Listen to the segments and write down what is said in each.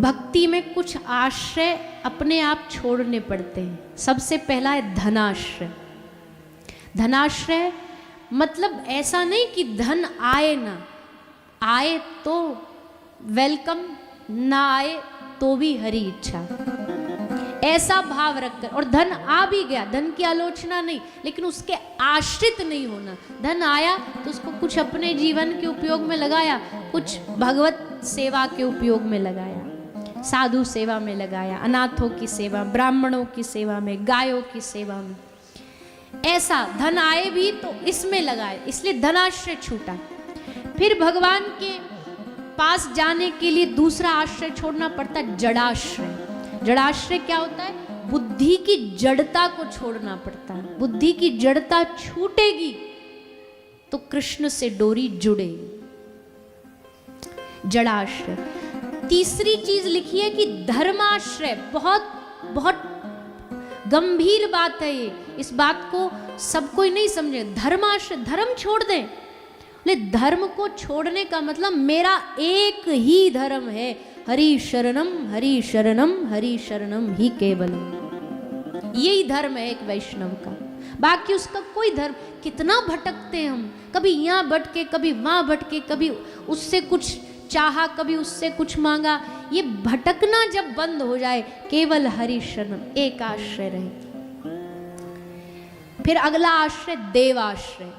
भक्ति में कुछ आश्रय अपने आप छोड़ने पड़ते हैं। सबसे पहला है धनाश्रय। धनाश्रय मतलब ऐसा नहीं कि धन आए ना आए तो वेलकम, ना आए तो भी हरी इच्छा, ऐसा भाव रखकर। और धन आ भी गया, धन की आलोचना नहीं, लेकिन उसके आश्रित नहीं होना। धन आया तो उसको कुछ अपने जीवन के उपयोग में लगाया, कुछ भगवत सेवा के उपयोग में लगाया, साधु सेवा में लगाया, अनाथों की सेवा, ब्राह्मणों की सेवा में, गायों की सेवा में। ऐसा धन आए भी तो इसमें लगाए, इसलिए धनाश्रय छूटा। फिर भगवान के पास जाने के लिए दूसरा आश्रय छोड़ना पड़ता है, जड़ाश्रय। जड़ाश्रय क्या होता है? बुद्धि की जड़ता को छोड़ना पड़ता है। बुद्धि की जड़ता छूटेगी तो कृष्ण से डोरी जुड़ेगी। जड़ाश्रय। तीसरी चीज लिखी है कि धर्माश्रय। बहुत बहुत गंभीर बात है ये, इस बात को सब कोई नहीं समझे। धर्माश्रय, धर्म छोड़ दें। बोले धर्म को छोड़ने का मतलब मेरा एक ही धर्म है, हरि शरणम हरि शरणम हरि शरणम ही केवलम। यही धर्म है एक वैष्णव का, बाकी उसका कोई धर्म। कितना भटकते हैं हम, कभी यहाँ भटके, कभी वहाँ भटके, कभी उससे कुछ चाहा, कभी उससे कुछ मांगा। ये भटकना जब बंद हो जाए, केवल हरि शरणम, एक आश्रय रहे। फिर अगला आश्रय देवाश्रय।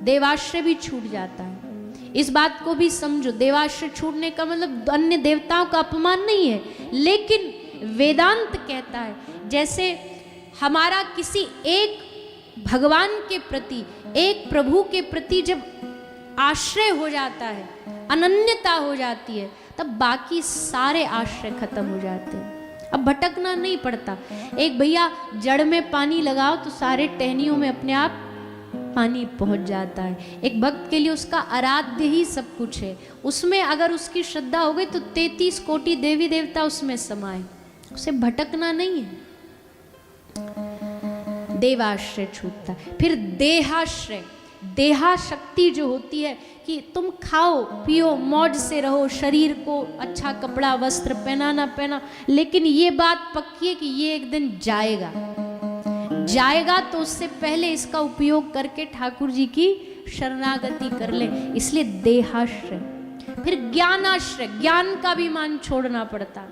देवाश्रय भी छूट जाता है। इस बात को भी समझो, देवाश्रय छूटने का मतलब अन्य देवताओं का अपमान नहीं है, लेकिन वेदांत कहता है जैसे हमारा किसी एक भगवान के प्रति, एक प्रभु के प्रति जब आश्रय हो जाता है, अनन्यता हो जाती है, तब बाकी सारे आश्रय खत्म हो जाते हैं। अब भटकना नहीं पड़ता। एक भैया जड़ में पानी लगाओ तो सारे टहनियों में अपने आप पानी पहुंच जाता है। एक भक्त के लिए उसका आराध्य ही सब कुछ है। उसमें अगर उसकी श्रद्धा हो गई तो 33 कोटि देवी देवता उसमें समाये। उसे भटकना नहीं है। देवाश्रय छूटता है। फिर देहाश्रय। देहा शक्ति जो होती है कि तुम खाओ पियो मौज से रहो, शरीर को अच्छा कपड़ा वस्त्र पहना, लेकिन ये बात पक्की है कि ये एक दिन जाएगा। जाएगा तो उससे पहले इसका उपयोग करके ठाकुर जी की शरणागति कर ले, इसलिए देहाश्रय। फिर ज्ञानाश्रय। ज्ञान का भी मान छोड़ना पड़ता।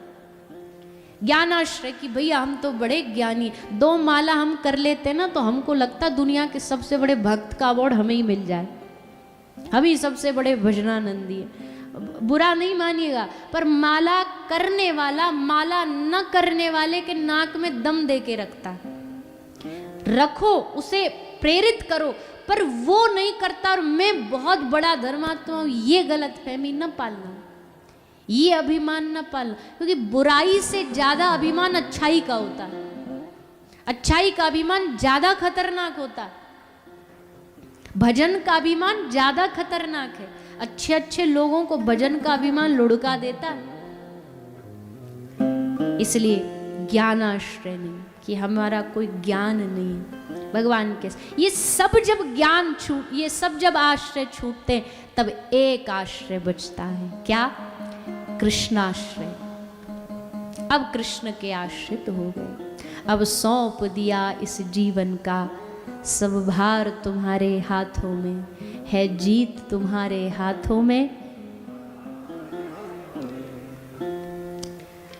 ज्ञानाश्रय कि भैया हम तो बड़े ज्ञानी, 2 माला हम कर लेते ना तो हमको लगता दुनिया के सबसे बड़े भक्त का अवार्ड हमें ही मिल जाए, हम ही सबसे बड़े भजनानंदी है। बुरा नहीं मानिएगा, पर माला करने वाला माला न करने वाले के नाक में दम दे के रखता। रखो, उसे प्रेरित करो, पर वो नहीं करता और मैं बहुत बड़ा धर्मात्मा हूं, ये गलत फहमी न पालना, ये अभिमान न पालना। क्योंकि बुराई से ज्यादा अभिमान अच्छाई का होता है। अच्छाई का अभिमान ज्यादा खतरनाक होता है। भजन का अभिमान ज्यादा खतरनाक है। अच्छे अच्छे लोगों को भजन का अभिमान लुढ़का देता है। इसलिए ज्ञानाश्रय नहीं कि हमारा कोई ज्ञान नहीं भगवान के। ये सब जब ज्ञान छूट, ये सब जब आश्रय छूटते तब एक आश्रय बचता है। क्या? कृष्णाश्रय। अब कृष्ण के आश्रित हो गए। अब सौंप दिया इस जीवन का सब भार तुम्हारे हाथों में, है जीत तुम्हारे हाथों में।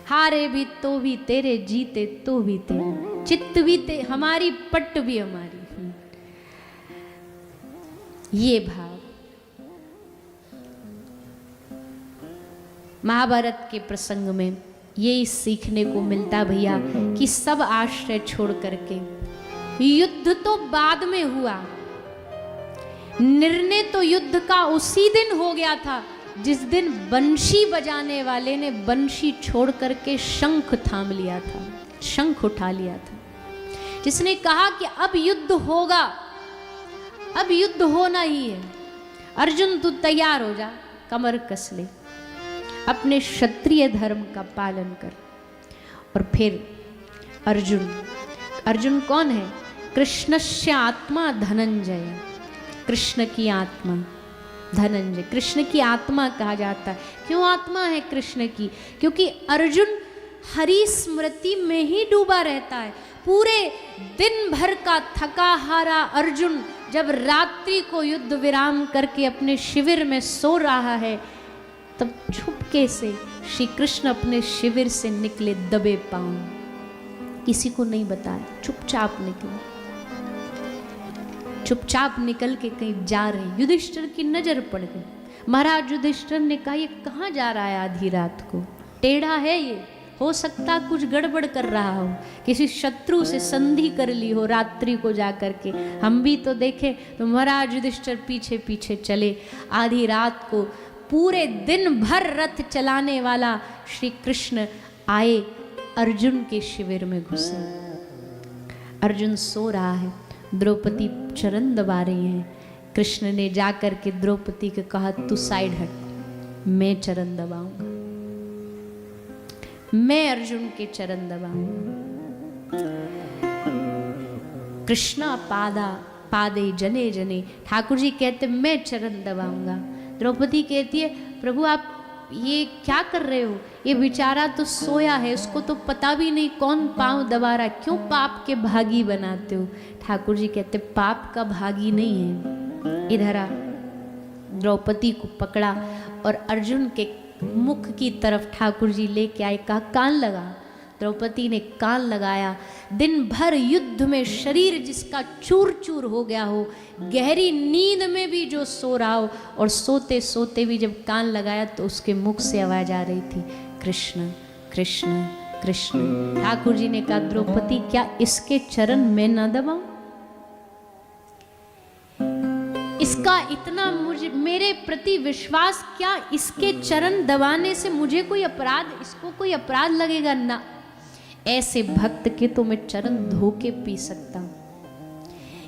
हारे भी तो भी तेरे, जीते तो भी तेरे, चित्त भी ते हमारी, पट्ट भी हमारी। ये भाव महाभारत के प्रसंग में यही सीखने को मिलता भैया कि सब आश्रय छोड़ करके, युद्ध तो बाद में हुआ, निर्णय तो युद्ध का उसी दिन हो गया था जिस दिन बंशी बजाने वाले ने बंशी छोड़ करके शंख थाम लिया था, शंख उठा लिया था, जिसने कहा कि अब युद्ध होगा, अब युद्ध होना ही है। अर्जुन तू तैयार हो जा, कमर कस ले, अपने क्षत्रिय धर्म का पालन कर। और फिर अर्जुन कौन है? कृष्णस्य आत्मा धनंजय, कृष्ण की आत्मा धनंजय। कृष्ण की आत्मा कहा जाता है। क्यों आत्मा है कृष्ण की? क्योंकि अर्जुन हरि स्मृति में ही डूबा रहता है। पूरे दिन भर का थका हारा अर्जुन जब रात्रि को युद्ध विराम करके अपने शिविर में सो रहा है, तब छुपके से श्री कृष्ण अपने शिविर से निकले दबे पांव, किसी को नहीं बताया, चुपचाप निकले, चुपचाप निकल के कहीं जा रहे। युधिष्ठिर की नजर पड़ गई। महाराज युधिष्ठिर ने कहा ये कहाँ जा रहा है आधी रात को? टेढ़ा है ये, हो सकता कुछ गड़बड़ कर रहा हो, किसी शत्रु से संधि कर ली हो रात्रि को जा करके। हम भी तो देखे तो महाराज युधिष्ठिर पीछे पीछे चले। आधी रात को पूरे दिन भर रथ चलाने वाला श्री कृष्ण आए, अर्जुन के शिविर में घुसे। अर्जुन सो रहा है, द्रौपदी चरण दबा रही है। कृष्ण ने जाकर के द्रौपदी को कहा तू साइड हट, मैं चरण दबाऊंगा, मैं अर्जुन के चरण दबाऊंगा। कृष्णा पादा पादे जने जने, ठाकुर जी कहते मैं चरण दबाऊंगा। द्रौपदी कहती है प्रभु आप ये क्या कर रहे हो? ये बेचारा तो सोया है, उसको तो पता भी नहीं कौन पांव दबा रहा है, क्यों पाप के भागी बनाते हो? ठाकुर जी कहते पाप का भागी नहीं है। इधर आ, द्रौपदी को पकड़ा और अर्जुन के मुख की तरफ ठाकुर जी लेके आए, कहा कान लगा। द्रौपदी ने कान लगाया। दिन भर युद्ध में शरीर जिसका चूर चूर हो गया हो, गहरी नींद में भी जो सो रहा हो, और सोते सोते भी जब कान लगाया तो उसके मुख से आवाज आ रही थी कृष्ण कृष्ण कृष्ण। ठाकुर जी ने कहा द्रौपदी क्या इसके चरण में न दबाऊं? इसका इतना मुझे मेरे प्रति विश्वास, क्या इसके चरण दबाने से मुझे कोई अपराध, इसको कोई अपराध लगेगा? ना, ऐसे भक्त के तो मैं चरण धो के पी सकता हूं।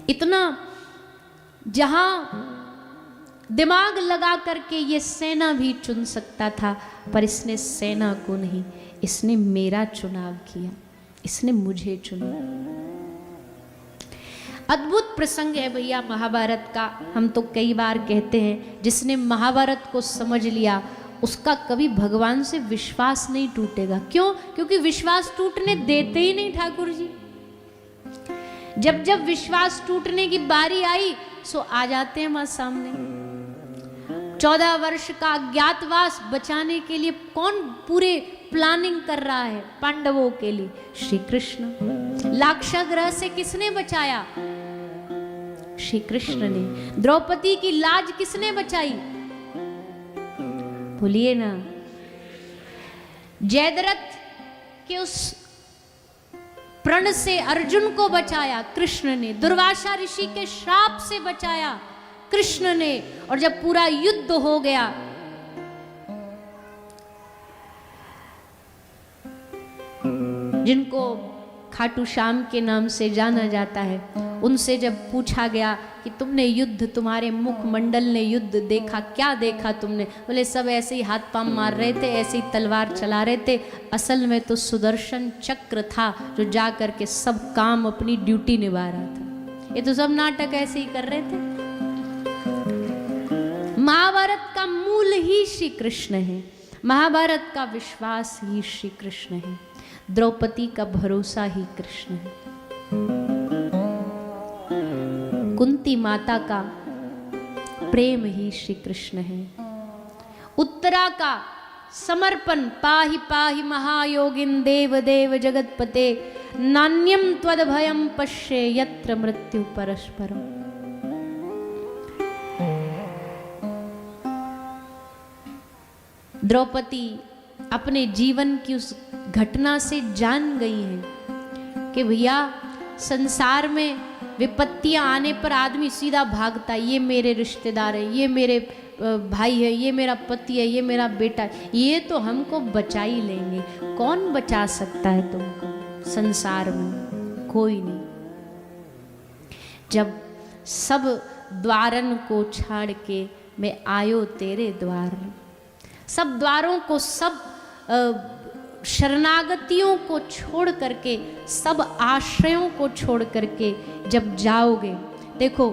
इतना जहां दिमाग लगा करके ये सेना भी चुन सकता था, पर इसने सेना को नहीं, इसने मेरा चुनाव किया, इसने मुझे चुना। अद्भुत प्रसंग है भैया महाभारत का। हम तो कई बार कहते हैं जिसने महाभारत को समझ लिया उसका कभी भगवान से विश्वास नहीं टूटेगा। क्यों? क्योंकि विश्वास टूटने देते ही नहीं ठाकुर जी। जब जब विश्वास टूटने की बारी आई सो आ जाते हैं मां सामने। 14 वर्ष का अज्ञातवास बचाने के लिए कौन पूरे प्लानिंग कर रहा है? पांडवों के लिए श्री कृष्ण। लाक्षागृह से किसने बचाया? श्री कृष्ण ने। द्रौपदी की लाज किसने बचाई? भूलिए ना। जयद्रथ के उस प्रण से अर्जुन को बचाया कृष्ण ने। दुर्वासा ऋषि के श्राप से बचाया कृष्ण ने। और जब पूरा युद्ध हो गया, जिनको खाटू श्याम के नाम से जाना जाता है, उनसे जब पूछा गया कि तुमने युद्ध, तुम्हारे मुखमंडल ने युद्ध देखा, क्या देखा तुमने? बोले सब ऐसे ही हाथ पांव मार रहे थे, ऐसे ही तलवार चला रहे थे। असल में तो सुदर्शन चक्र था जो जा करके सब काम अपनी ड्यूटी निभा रहा था। ये तो सब नाटक ऐसे ही कर रहे थे। महाभारत का मूल ही श्री कृष्ण है, महाभारत का विश्वास ही श्री कृष्ण है, द्रौपदी का भरोसा ही कृष्ण है, कुंती माता का प्रेम ही श्री कृष्ण है, उत्तरा का समर्पण पाहि पाहि महायोगिन देव देव जगतपते नान्यम त्वद्भयं पश्ये यत्र मृत्यु परस्परम। द्रौपदी अपने जीवन की उस घटना से जान गई है कि भैया संसार में विपत्तियां आने पर आदमी सीधा भागता है। ये मेरे रिश्तेदार है, ये मेरे भाई है, ये मेरा पति है, ये मेरा बेटा है, ये तो हमको बचा ही लेंगे। कौन बचा सकता है तुमको संसार में? कोई नहीं। जब सब द्वारन को छाड़ के मैं आयो तेरे द्वार, सब द्वारों को, सब शरणागतियों को छोड़ करके, सब आश्रयों को छोड़ करके जब जाओगे, देखो